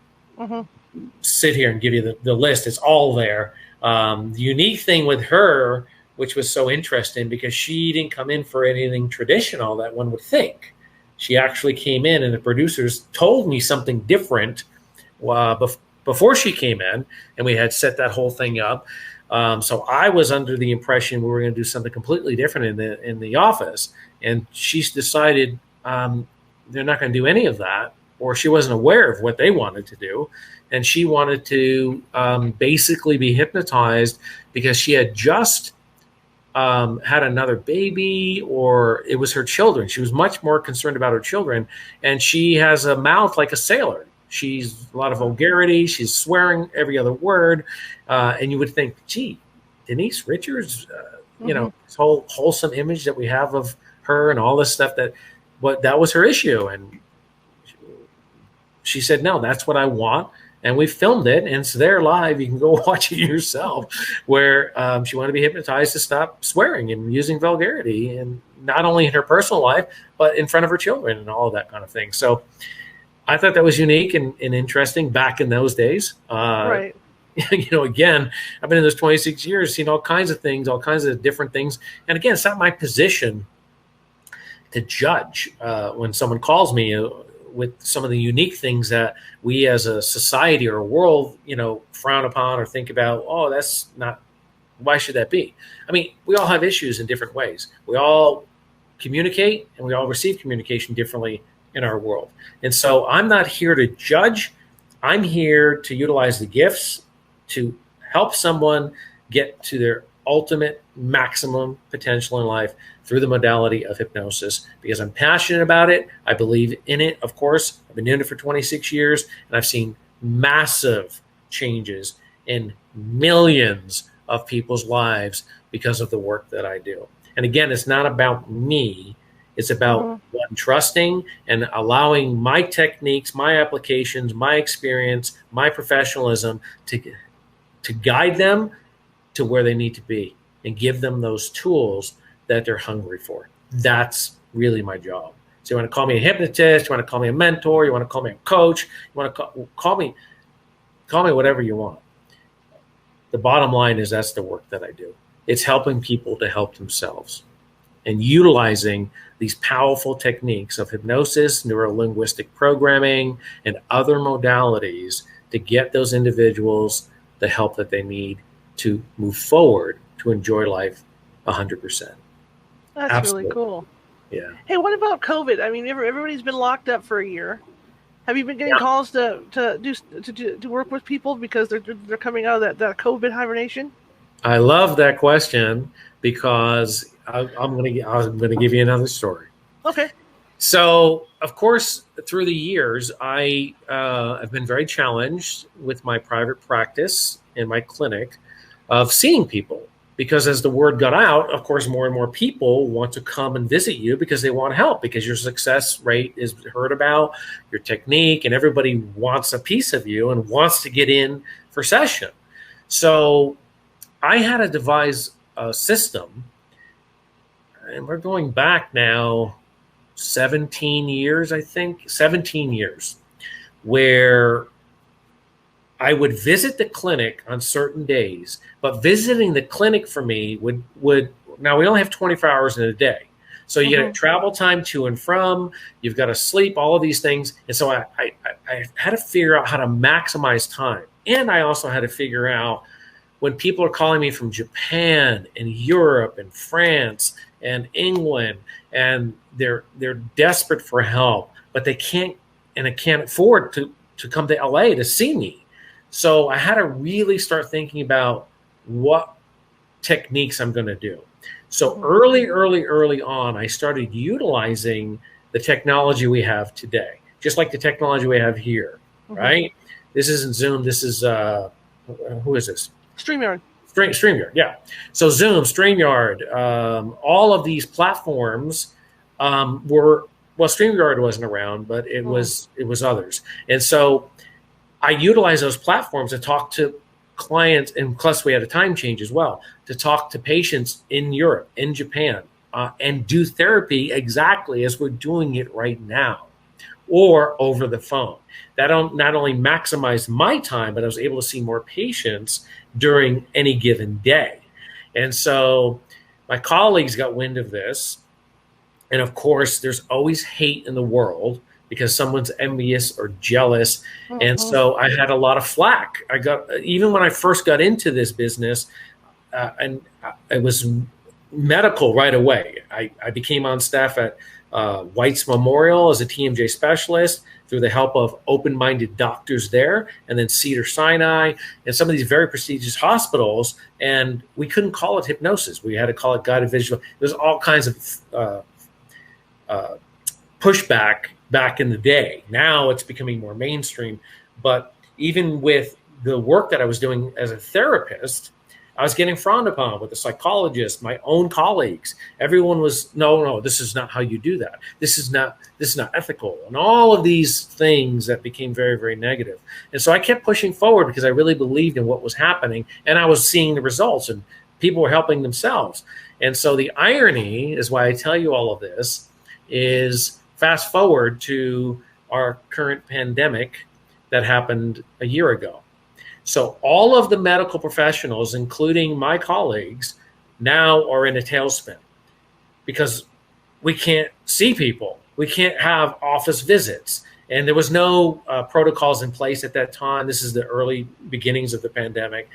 sit here and give you the list. It's all there. The unique thing with her, which was so interesting, because she didn't come in for anything traditional that one would think. She actually came in, and the producers told me something different before she came in, and we had set that whole thing up. So I was under the impression we were going to do something completely different in the office, and she's decided they're not going to do any of that, or she wasn't aware of what they wanted to do, and she wanted to basically be hypnotized because she had just had another baby, or it was her children. She was much more concerned about her children, and she has a mouth like a sailor. She's a lot of vulgarity. She's swearing every other word. And you would think, gee, Denise Richards, this whole wholesome image that we have of her and all this stuff, that was her issue. And she said, no, that's what I want. And we filmed it, and it's there live. You can go watch it yourself, where she wanted to be hypnotized to stop swearing and using vulgarity, and not only in her personal life, but in front of her children and all of that kind of thing. So I thought that was unique and interesting back in those days. Right. Again, I've been in this 26 years, seen all kinds of things, all kinds of different things. And again, it's not my position to judge when someone calls me with some of the unique things that we as a society or a world, frown upon or think about. Oh, that's not, why should that be? I mean, we all have issues in different ways. We all communicate and we all receive communication differently in our world. And so I'm not here to judge. I'm here to utilize the gifts to help someone get to their ultimate maximum potential in life through the modality of hypnosis, because I'm passionate about it. I believe in it, of course. I've been doing it for 26 years, and I've seen massive changes in millions of people's lives because of the work that I do. And again, it's not about me. It's about one, trusting and allowing my techniques, my applications, my experience, my professionalism to guide them to where they need to be and give them those tools that they're hungry for. That's really my job. So you want to call me a hypnotist, you want to call me a mentor, you want to call me a coach, you want to call me whatever you want. The bottom line is that's the work that I do. It's helping people to help themselves and utilizing these powerful techniques of hypnosis, neuro-linguistic programming, and other modalities to get those individuals the help that they need to move forward to enjoy life 100%. That's Absolutely. Really cool. Yeah. Hey, what about COVID? I mean, everybody's been locked up for a year. Have you been getting calls to work with people because they're coming out of that COVID hibernation? I love that question because I'm going to give you another story. Okay. So, of course, through the years, I have been very challenged with my private practice and my clinic of seeing people. Because as the word got out, of course, more and more people want to come and visit you because they want help, because your success rate is heard about, your technique, and everybody wants a piece of you and wants to get in for session. So I had to devise a system, and we're going back now 17 years, I think, 17 years, where I would visit the clinic on certain days, but visiting the clinic for me would now we only have 24 hours in a day. So you get travel time to and from, you've got to sleep, all of these things. And so I had to figure out how to maximize time. And I also had to figure out when people are calling me from Japan and Europe and France and England, and they're desperate for help, but they can't afford to come to LA to see me. So I had to really start thinking about what techniques I'm going to do. So early on, I started utilizing the technology we have today, just like the technology we have here, right? This isn't Zoom. This is, who is this? StreamYard. StreamYard, yeah. So Zoom, StreamYard, all of these platforms StreamYard wasn't around, but it was others. And so I utilize those platforms to talk to clients, and plus we had a time change as well, to talk to patients in Europe, in Japan, and do therapy exactly as we're doing it right now, or over the phone. That not only maximized my time, but I was able to see more patients during any given day. And so my colleagues got wind of this. And of course, there's always hate in the world because someone's envious or jealous. And so I had a lot of flack. I got, even when I first got into this business, and it was medical right away. I became on staff at White's Memorial as a TMJ specialist through the help of open-minded doctors there, and then Cedars-Sinai and some of these very prestigious hospitals. And we couldn't call it hypnosis. We had to call it guided visual. There's all kinds of pushback back in the day. Now it's becoming more mainstream. But even with the work that I was doing as a therapist, I was getting frowned upon with the psychologists, my own colleagues. Everyone was, no, this is not how you do that. This is not ethical. And all of these things that became very, very negative. And so I kept pushing forward because I really believed in what was happening, and I was seeing the results, and people were helping themselves. And so the irony is why I tell you all of this is fast forward to our current pandemic that happened a year ago. So all of the medical professionals, including my colleagues, now are in a tailspin because we can't see people. We can't have office visits. And there was no protocols in place at that time. This is the early beginnings of the pandemic.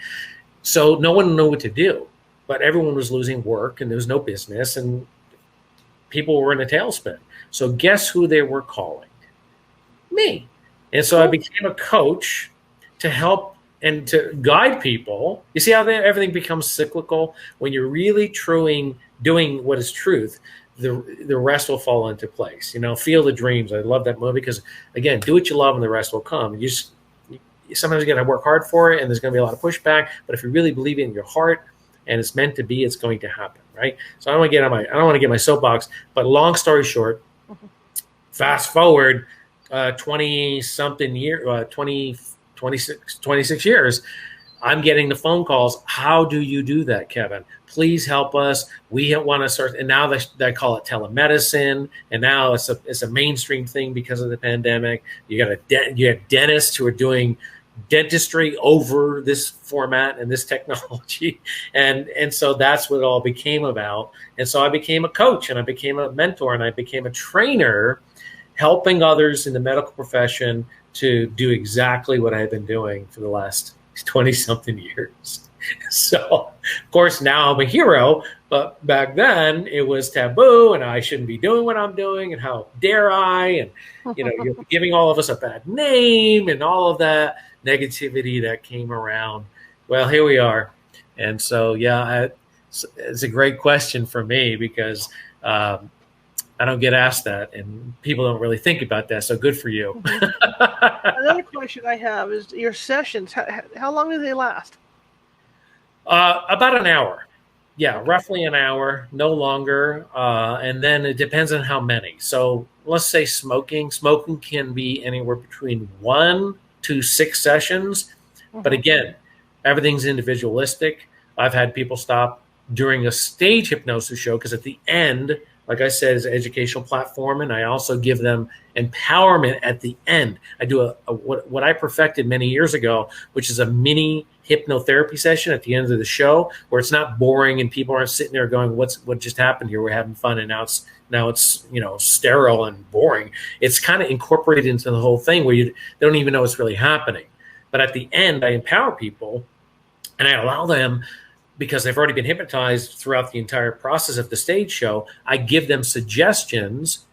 So no one knew what to do, but everyone was losing work and there was no business and people were in a tailspin. So guess who they were calling? Me. And so I became a coach to help and to guide people. You see how everything becomes cyclical? When you're really doing what is truth, the rest will fall into place. Field of Dreams. I love that movie because, again, do what you love and the rest will come. Sometimes you got to work hard for it and there's going to be a lot of pushback. But if you really believe it in your heart and it's meant to be, it's going to happen, right? So I don't want to get my soapbox. But long story short, fast forward 20-something year, 26 years, I'm getting the phone calls. How do you do that, Kevin? Please help us. We want to start. And now they call it telemedicine. And now it's a mainstream thing because of the pandemic. You have dentists who are doing dentistry over this format and this technology. And so that's what it all became about. And so I became a coach and I became a mentor and I became a trainer, helping others in the medical profession to do exactly what I've been doing for the last 20-something years. So, of course, now I'm a hero, but back then it was taboo and I shouldn't be doing what I'm doing and how dare I, and you're giving all of us a bad name and all of that negativity that came around. Well, here we are. And so, yeah, it's a great question for me because I don't get asked that, and people don't really think about that. So good for you. Another question I have is your sessions. How long do they last? About an hour. Yeah, roughly an hour, no longer. And then it depends on how many. So let's say smoking. Smoking can be anywhere between 1 to 6 sessions. But again, everything's individualistic. I've had people stop during a stage hypnosis show because at the end, like I said, is an educational platform, and I also give them empowerment at the end. I do what I perfected many years ago, which is a mini hypnotherapy session at the end of the show, where it's not boring and people aren't sitting there going, "What just happened here? We're having fun," and now it's sterile and boring. It's kind of incorporated into the whole thing where they don't even know what's really happening. But at the end, I empower people, and I allow them, because they've already been hypnotized throughout the entire process of the stage show, I give them suggestions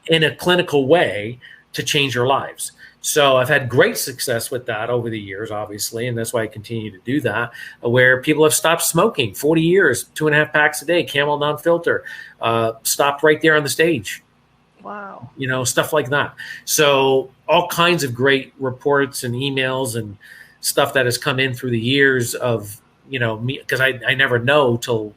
in a clinical way to change their lives. So I've had great success with that over the years, obviously, and that's why I continue to do that, where people have stopped smoking 40 years, 2.5 packs a day, Camel non-filter, stopped right there on the stage. Wow. Stuff like that. So all kinds of great reports and emails and stuff that has come in through the years of, me, because I never know till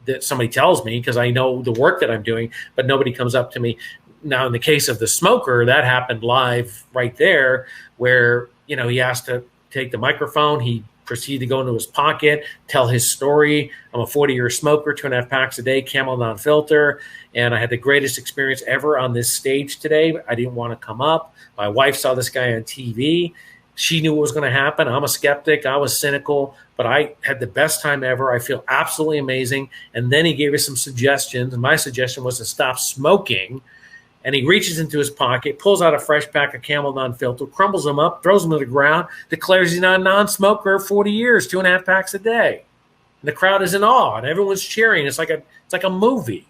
that somebody tells me, because I know the work that I'm doing, but nobody comes up to me. Now, in the case of the smoker, that happened live right there, where, he asked to take the microphone. He proceeded to go into his pocket, tell his story. I'm a 40-year smoker, 2.5 packs a day, Camel non-filter, and I had the greatest experience ever on this stage today. I didn't want to come up. My wife saw this guy on TV. She knew what was going to happen. I'm a skeptic. I was cynical, but I had the best time ever. I feel absolutely amazing. And then he gave us some suggestions. And my suggestion was to stop smoking. And he reaches into his pocket, pulls out a fresh pack of Camel non-filter, crumbles them up, throws them to the ground, declares he's not a non-smoker 40 years, 2.5 packs a day. And the crowd is in awe, and everyone's cheering. It's like a movie.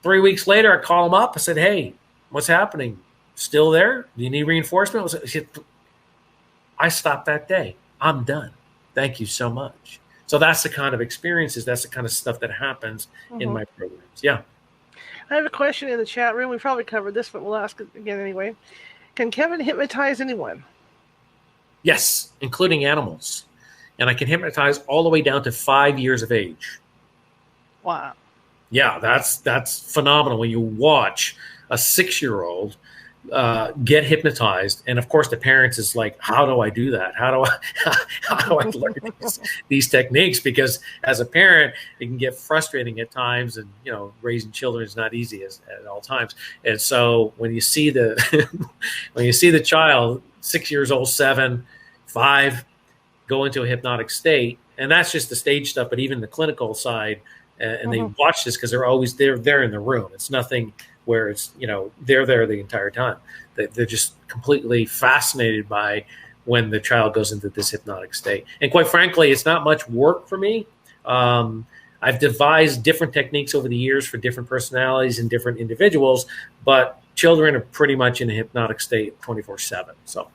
3 weeks later, I call him up. I said, "Hey, what's happening? Still there? Do you need reinforcement?" I stopped that day. I'm done. Thank you so much. So that's the kind of experiences, that's the kind of stuff that happens in my programs. Yeah. I have a question in the chat room. We probably covered this, but we'll ask it again anyway. Can Kevin hypnotize anyone? Yes, including animals. And I can hypnotize all the way down to 5 years of age. Wow. Yeah, that's phenomenal. When you watch a 6-year-old get hypnotized. And of course the parents is like, how do I do that? How do I learn these techniques? Because as a parent, it can get frustrating at times, and raising children is not easy at all times. And so when you see the child 6 years old, 7, 5 go into a hypnotic state, and that's just the stage stuff, but even the clinical side, and they watch this because they're in the room. It's nothing where it's, they're there the entire time. They're just completely fascinated by when the child goes into this hypnotic state. And quite frankly, it's not much work for me. I've devised different techniques over the years for different personalities and different individuals, but children are pretty much in a hypnotic state 24/7. So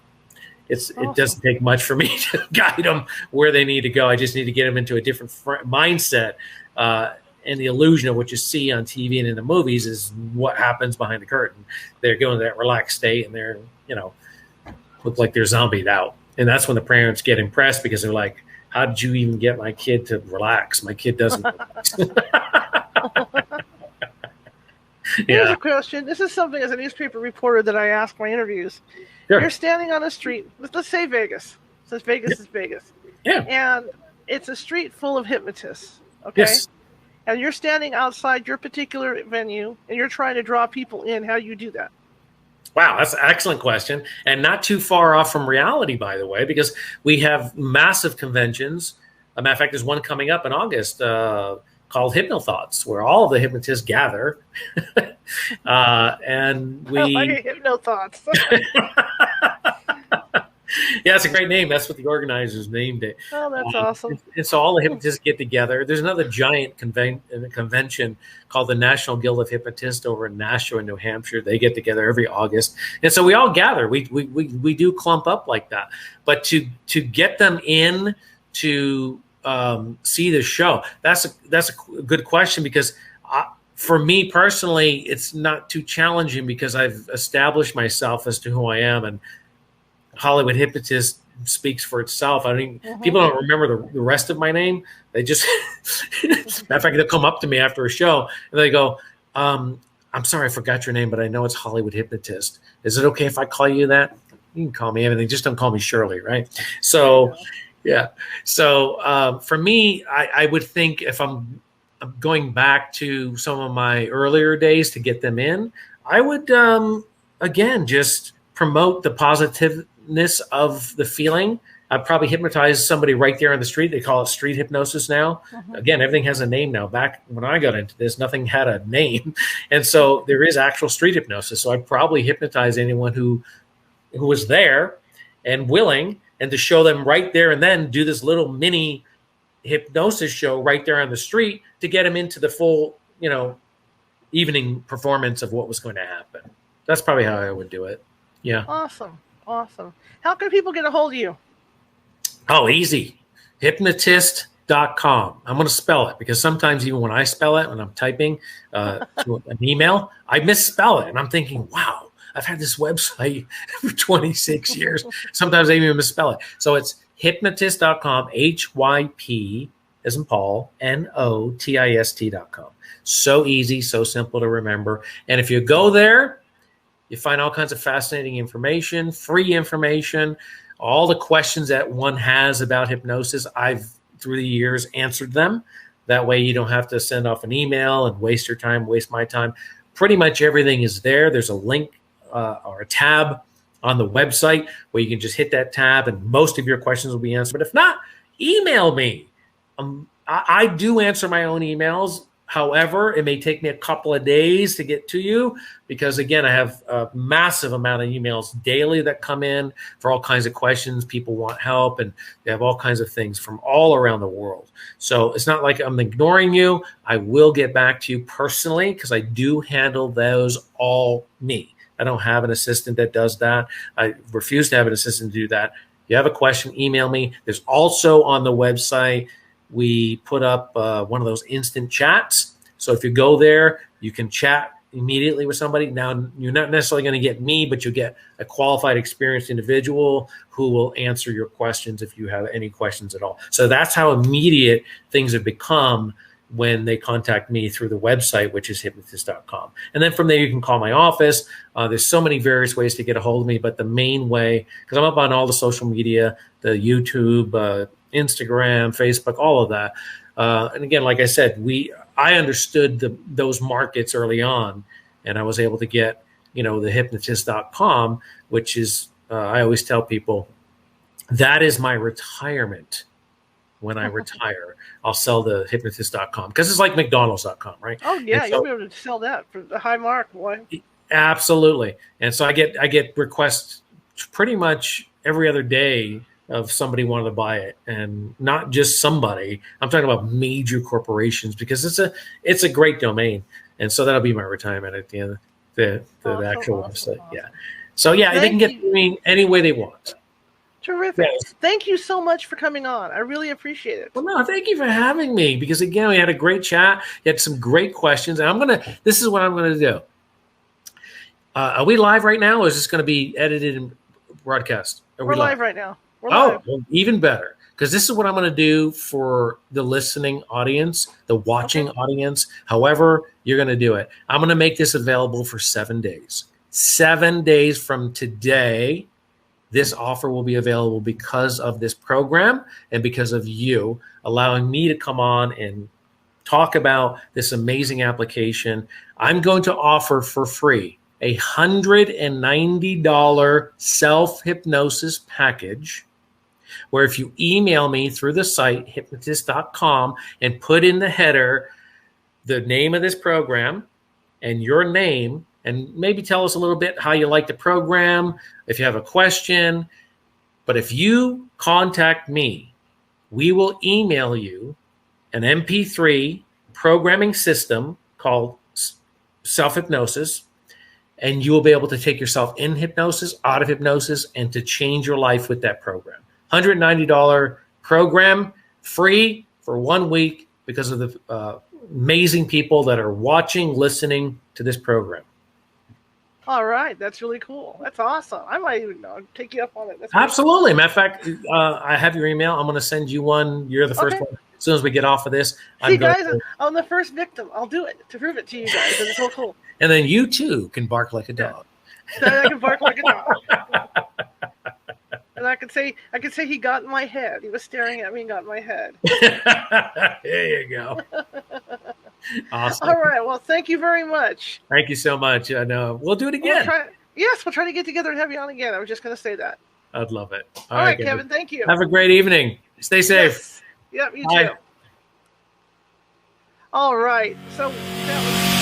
it doesn't take much for me to guide them where they need to go. I just need to get them into a different mindset. And the illusion of what you see on TV and in the movies is what happens behind the curtain. They're going to that relaxed state, and they're, look like they're zombied out. And that's when the parents get impressed, because they're like, how did you even get my kid to relax? My kid doesn't relax. Here's a question. This is something as a newspaper reporter that I ask my interviews. Sure. You're standing on a street. Let's say Vegas. So Vegas is Vegas. Yeah. And it's a street full of hypnotists. Okay. Yes. And you're standing outside your particular venue, and you're trying to draw people in. How do you do that? Wow, that's an excellent question, and not too far off from reality, by the way, because we have massive conventions. As a matter of fact, there's one coming up in August called Hypnothoughts, where all of the hypnotists gather. And we... I like Hypnothoughts. Yeah, it's a great name. That's what the organizers named it. Oh, that's awesome. And so all the hypnotists get together. There's another giant convention called the National Guild of Hypnotists over in Nashua, New Hampshire. They get together every August. And so we all gather. We do clump up like that. But to get them in to see the show, that's a good question, because for me personally, it's not too challenging, because I've established myself as to who I am, and Hollywood Hypnotist speaks for itself. I mean, people don't remember the rest of my name. They just, matter of fact, they'll come up to me after a show and they go, I'm sorry, I forgot your name, but I know it's Hollywood Hypnotist. Is it okay if I call you that? You can call me anything. Just don't call me Shirley, right? So, yeah. So for me, I would think if I'm going back to some of my earlier days to get them in, I would, again, just promote the positiveness of the feeling. I'd probably hypnotize somebody right there on the street. They call it street hypnosis now. Again, everything has a name now. Back when I got into this, nothing had a name. And so there is actual street hypnosis. So I'd probably hypnotize anyone who was there and willing, and to show them right there and then do this little mini hypnosis show right there on the street to get them into the full, evening performance of what was going to happen. That's probably how I would do it. Yeah. Awesome. How can people get a hold of you? Oh, easy. Hypnotist.com. I'm going to spell it, because sometimes even when I spell it, when I'm typing to an email, I misspell it. And I'm thinking, wow, I've had this website for 26 years. Sometimes I even misspell it. So it's hypnotist.com, HYP as in Paul, NOTIST.com. So easy, so simple to remember. And if you go there, you find all kinds of fascinating information, free information, all the questions that one has about hypnosis. I've, through the years, answered them. That way you don't have to send off an email and waste your time, waste my time. Pretty much everything is there. There's a link or a tab on the website where you can just hit that tab and most of your questions will be answered. But if not, email me. I do answer my own emails. However, it may take me a couple of days to get to you, because, again, I have a massive amount of emails daily that come in for all kinds of questions. People want help, and they have all kinds of things from all around the world. So it's not like I'm ignoring you. I will get back to you personally, because I do handle those all me. I don't have an assistant that does that. I refuse to have an assistant do that. If you have a question, email me. There's also on the website, we put up one of those instant chats. So if you go there, you can chat immediately with somebody. Now, you're not necessarily going to get me, but you'll get a qualified, experienced individual who will answer your questions if you have any questions at all. So that's how immediate things have become when they contact me through the website, which is hypnotist.com. And then from there, you can call my office. There's so many various ways to get a hold of me, but the main way, because I'm up on all the social media, the YouTube, Instagram, Facebook, all of that. And again, like I said, I understood those markets early on, and I was able to get, the hypnotist.com, which is, I always tell people, that is my retirement. When I retire, I'll sell the hypnotist.com because it's like McDonald's.com, right? Oh yeah, you'll be able to sell that for the high mark, boy. Absolutely. And so I get requests pretty much every other day of somebody wanting to buy it, and not just somebody. I'm talking about major corporations because it's a great domain, and so that'll be my retirement at the end of the actual website. Awesome. Yeah. So yeah, they can get me any way they want. Terrific. Yes. Thank you so much for coming on. I really appreciate it. Well, no, thank you for having me, because again, we had a great chat. You had some great questions, and this is what I'm going to do. Are we live right now, or is this going to be edited and broadcast? We're live right now. We're live. Well, even better, because this is what I'm going to do for the listening audience, the watching audience, however you're going to do it. I'm going to make this available for 7 days. 7 days from today, this offer will be available because of this program and because of you allowing me to come on and talk about this amazing application. I'm going to offer for free a $190 self-hypnosis package, where if you email me through the site, hypnotist.com, and put in the header the name of this program and your name, and maybe tell us a little bit how you like the program, if you have a question. But if you contact me, we will email you an MP3 programming system called self-hypnosis, and you will be able to take yourself in hypnosis, out of hypnosis, and to change your life with that program. $190 program, free for 1 week, because of the amazing people that are watching, listening to this program. All right. That's really cool. That's awesome. I might even take you up on it. That's absolutely. Matter of fact, I have your email. I'm going to send you one. You're the first one. As soon as we get off of this. See, guys, I'm the first victim. I'll do it to prove it to you guys. It's so cool. And then you, too, can bark like a dog. I can bark like a dog. And I could say he got in my head. He was staring at me and got in my head. There you go. Awesome. All right. Well, thank you very much. Thank you so much. And we'll do it again. We'll try to get together and have you on again. I was just going to say that. I'd love it. All right, Kevin. Thank you. Have a great evening. Stay safe. Yes. Yep, you Bye. too. All right. So that was